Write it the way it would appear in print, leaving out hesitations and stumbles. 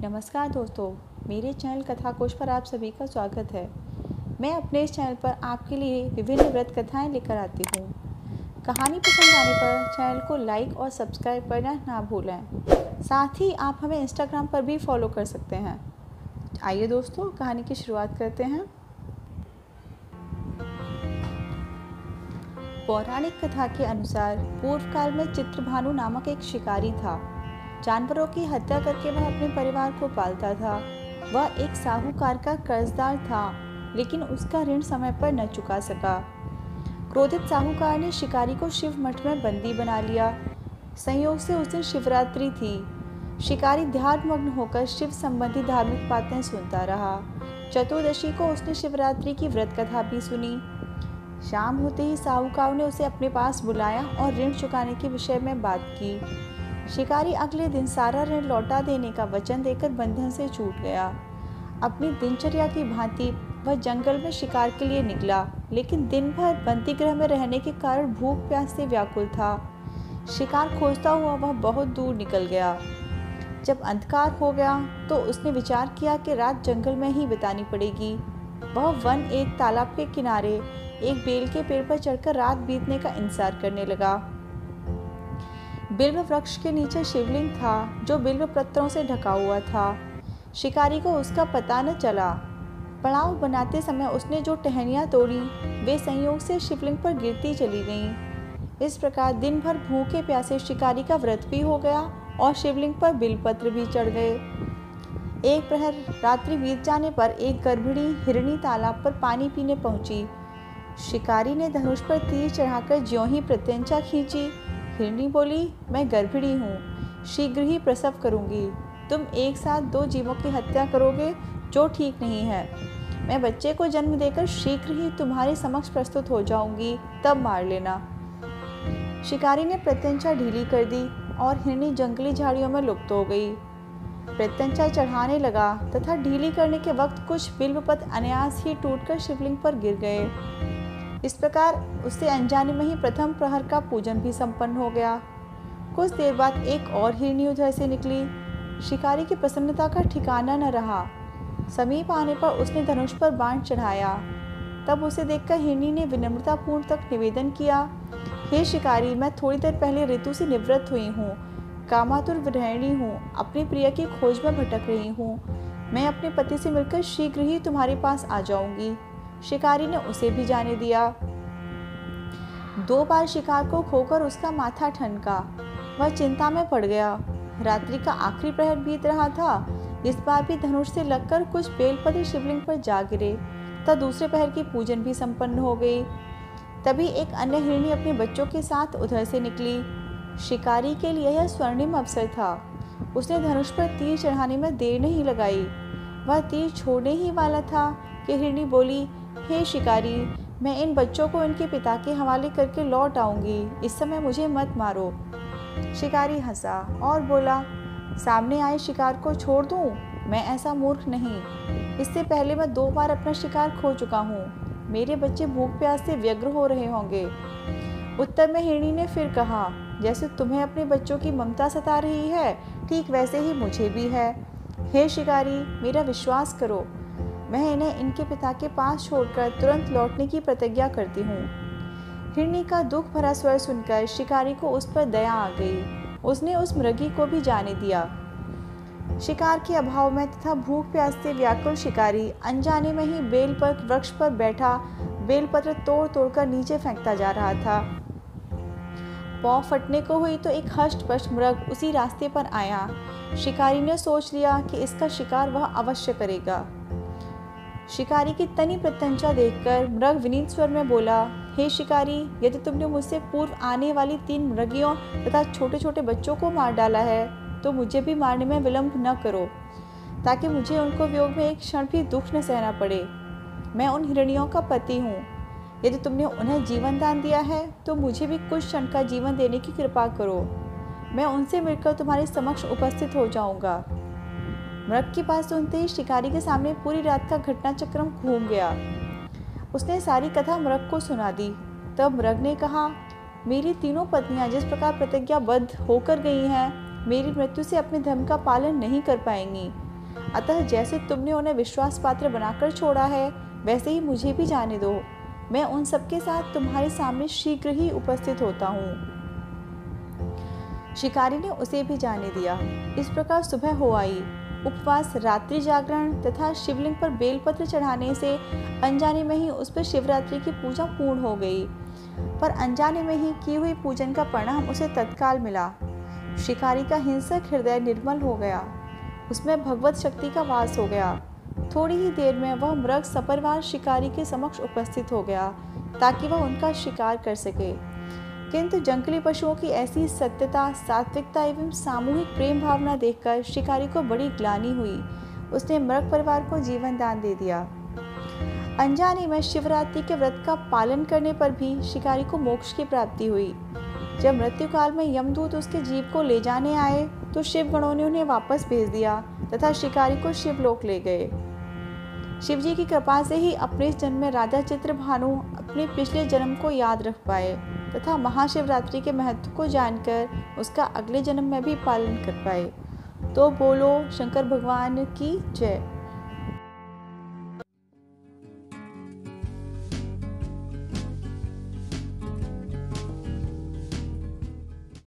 नमस्कार दोस्तों, मेरे चैनल कथाकोश पर आप सभी का स्वागत है। मैं अपने इस चैनल पर आपके लिए विभिन्न व्रत कथाएं लेकर आती हूँ। कहानी पसंद आने पर चैनल को लाइक और सब्सक्राइब करना ना भूलें। साथ ही आप हमें इंस्टाग्राम पर भी फॉलो कर सकते हैं। आइए दोस्तों, कहानी की शुरुआत करते हैं। पौराणिक कथा के अनुसार पूर्व काल में चित्रभानु नामक एक शिकारी था। जानवरों की हत्या करके वह अपने परिवार को पालता था। वह एक साहूकार का कर्जदार था, लेकिन उसका ऋण समय पर न चुका सका। क्रोधित साहूकार ने शिकारी को शिव मठ में बंदी बना लिया। संयोग से उस दिन शिवरात्रि थी। शिकारी ध्यानमग्न होकर शिव संबंधी धार्मिक बातें सुनता रहा। चतुर्दशी को उसने शिवरात्रि की व्रत कथा भी सुनी। शाम होते ही साहूकार ने उसे अपने पास बुलाया और ऋण चुकाने के विषय में बात की। शिकारी अगले दिन सारा ऋण लौटा देने का वचन देकर बंधन से छूट गया। अपनी दिनचर्या की भांति वह जंगल में शिकार के लिए निकला, लेकिन दिन भर बंदी गृह में रहने के कारण भूख प्यास से व्याकुल था। शिकार खोजता हुआ वह बहुत दूर निकल गया। जब अंधकार हो गया तो उसने विचार किया कि रात जंगल में ही बितानी पड़ेगी। वह वन एक तालाब के किनारे एक बेल के पेड़ पर चढ़कर रात बीतने का इंतजार करने लगा। बिल्व वृक्ष के नीचे शिवलिंग था, जो बिल्व पत्रों से ढका हुआ था। शिकारी को उसका पता न चला। पड़ाव बनाते समय उसने जो टहनियाँ तोड़ी, वे संयोग से शिवलिंग पर गिरती चली गईं। इस प्रकार दिन भर भूखे प्यासे शिकारी का व्रत भी हो गया और शिवलिंग पर बिलपत्र भी चढ़ गए। एक प्रहर रात्रि बीत जाने पर एक गर्भिणी हिरणी तालाब पर पानी पीने पहुंची। शिकारी ने धनुष पर तीर चढ़ाकर ज्यों ही प्रत्यंचा खींची, हिरणी बोली, मैं गर्भिणी हूँ, शीघ्र ही प्रसव करूँगी। तुम एक साथ दो जीवों की हत्या करोगे, जो ठीक नहीं है। मैं बच्चे को जन्म देकर शीघ्र ही तुम्हारे समक्ष प्रस्तुत हो जाऊंगी, तब मार लेना। शिकारी ने प्रत्यंचा ढीली कर दी और हिरणी जंगली झाड़ियों में लुप्त हो गई। प्रत्यंचा चढ़ाने लगा तथा ढीली करने के वक्त कुछ बिल्वपत्र अनायास ही टूटकर शिवलिंग पर गिर गए। इस प्रकार उससे अनजाने में ही प्रथम प्रहर का पूजन भी संपन्न हो गया। कुछ देर बाद एक और हिरणी उधर से निकली। शिकारी की प्रसन्नता का ठिकाना न रहा। समीप आने पर उसने धनुष पर बाण चढ़ाया। तब उसे देखकर हिरणी ने विनम्रतापूर्ण तक निवेदन किया, हे शिकारी, मैं थोड़ी देर पहले ऋतु से निवृत्त हुई हूँ, कामातुर विरहिणी हूँ, अपने प्रिय की खोज में भटक रही हूँ। मैं अपने पति से मिलकर शीघ्र ही तुम्हारे पास आ जाऊंगी। शिकारी ने उसे भी जाने दिया। 2 बार शिकार को खोकर उसका माथा ठनका। वह चिंता में पड़ गया। रात्रि का आखिरी प्रहर बीत रहा था। इस बार भी धनुष से लगकर कुछ बेलपत्र शिवलिंग पर जा गिरे, तब दूसरे प्रहर की पूजन भी संपन्न हो गई। तभी एक अन्य हिरणी अपने बच्चों के साथ उधर से निकली। शिकारी के लिए यह स्वर्णिम अवसर था। उसने धनुष पर तीर चढ़ाने में देर नहीं लगाई। वह तीर छोड़ने ही वाला था कि हिरणी बोली, हे शिकारी, मैं इन बच्चों को इनके पिता के हवाले करके लौट आऊंगी, इस समय मुझे मत मारो। शिकारी हंसा और बोला, सामने आए शिकार को छोड़ दूं? मैं ऐसा मूर्ख नहीं। इससे पहले मैं 2 बार अपना शिकार खो चुका हूँ। मेरे बच्चे भूख प्यास से व्यग्र हो रहे होंगे। उत्तर में हिरणी ने फिर कहा, जैसे तुम्हें अपने बच्चों की ममता सता रही है, ठीक वैसे ही मुझे भी है। हे शिकारी, मेरा विश्वास करो, मैं इन्हें इनके पिता के पास छोड़कर तुरंत लौटने की प्रतिज्ञा करती हूँ। हिरणी का दुख भरा स्वर सुनकर शिकारी को उस पर दया आ गई। उसने उस मृगी को भी जाने दिया। शिकार के अभाव में तथा भूख प्यास से व्याकुल शिकारी अनजाने में ही बेलपत्र वृक्ष पर बैठा बेलपत्र तोड़ तोड़कर नीचे फेंकता जा रहा था। पाँव फटने को हुई तो एक हष्ट-पुष्ट मृग उसी रास्ते पर आया। शिकारी ने सोच लिया कि इसका शिकार वह अवश्य करेगा। शिकारी की तनी प्रत्यंचा देखकर मृग विनीत स्वर में बोला, हे शिकारी, यदि तुमने मुझसे पूर्व आने वाली 3 मृगियों तथा छोटे छोटे बच्चों को मार डाला है, तो मुझे भी मारने में विलंब न करो, ताकि मुझे उनको वियोग में एक क्षण भी दुख न सहना पड़े। मैं उन हिरणियों का पति हूँ। यदि तुमने उन्हें जीवन दान दिया है, तो मुझे भी कुछ क्षण का जीवन देने की कृपा करो। मैं उनसे मिलकर तुम्हारे समक्ष उपस्थित हो जाऊंगा। मृग की बात सुनते ही शिकारी के सामने पूरी रात का घटनाचक्रम घूम गया। उसने सारी कथा मृग को सुना दी। तब मृग ने कहा, मेरी तीनों पत्नियां जिस प्रकार प्रतिज्ञाबद्ध होकर गई हैं, मेरी मृत्यु से अपने धर्म का पालन नहीं कर पाएंगी। अतः जैसे तुमने उन्हें विश्वास पात्र बनाकर छोड़ा है, वैसे ही मुझे भी जाने दो। मैं उन सबके साथ तुम्हारे सामने शीघ्र ही उपस्थित होता हूँ। शिकारी ने उसे भी जाने दिया। इस प्रकार सुबह हो आई। उपवास, रात्रि जागरण तथा शिवलिंग पर बेलपत्र चढ़ाने से अनजाने में ही उस पर शिवरात्रि की पूजा पूर्ण हो गई। पर अनजाने में ही की हुई पूजन का परिणाम उसे तत्काल मिला। शिकारी का हिंसक हृदय निर्मल हो गया, उसमें भगवत शक्ति का वास हो गया। थोड़ी ही देर में वह मृग सपरिवार शिकारी के समक्ष उपस्थित हो गया ताकि वह उनका शिकार कर सके। किंतु जंगली पशुओं की ऐसी सत्यता, सात्विकता एवं सामूहिक प्रेम भावना देखकर शिकारी को बड़ी ग्लानि हुई। उसने मृग परिवार को जीवन दान दे दिया। अनजाने में शिवरात्रि के व्रत का पालन करने पर भी शिकारी को मोक्ष की प्राप्ति हुई। जब मृत्यु काल में यमदूत उसके जीव को ले जाने आए तो शिवगणों ने उन्हें वापस भेज दिया तथा शिकारी को शिवलोक ले गए। शिवजी की कृपा से ही अपने इस जन्म में राजा चित्रभानु अपने पिछले जन्म को याद रख पाए तथा महाशिवरात्रि के महत्व को जानकर उसका अगले जन्म में भी पालन कर पाए। तो बोलो शंकर भगवान की जय।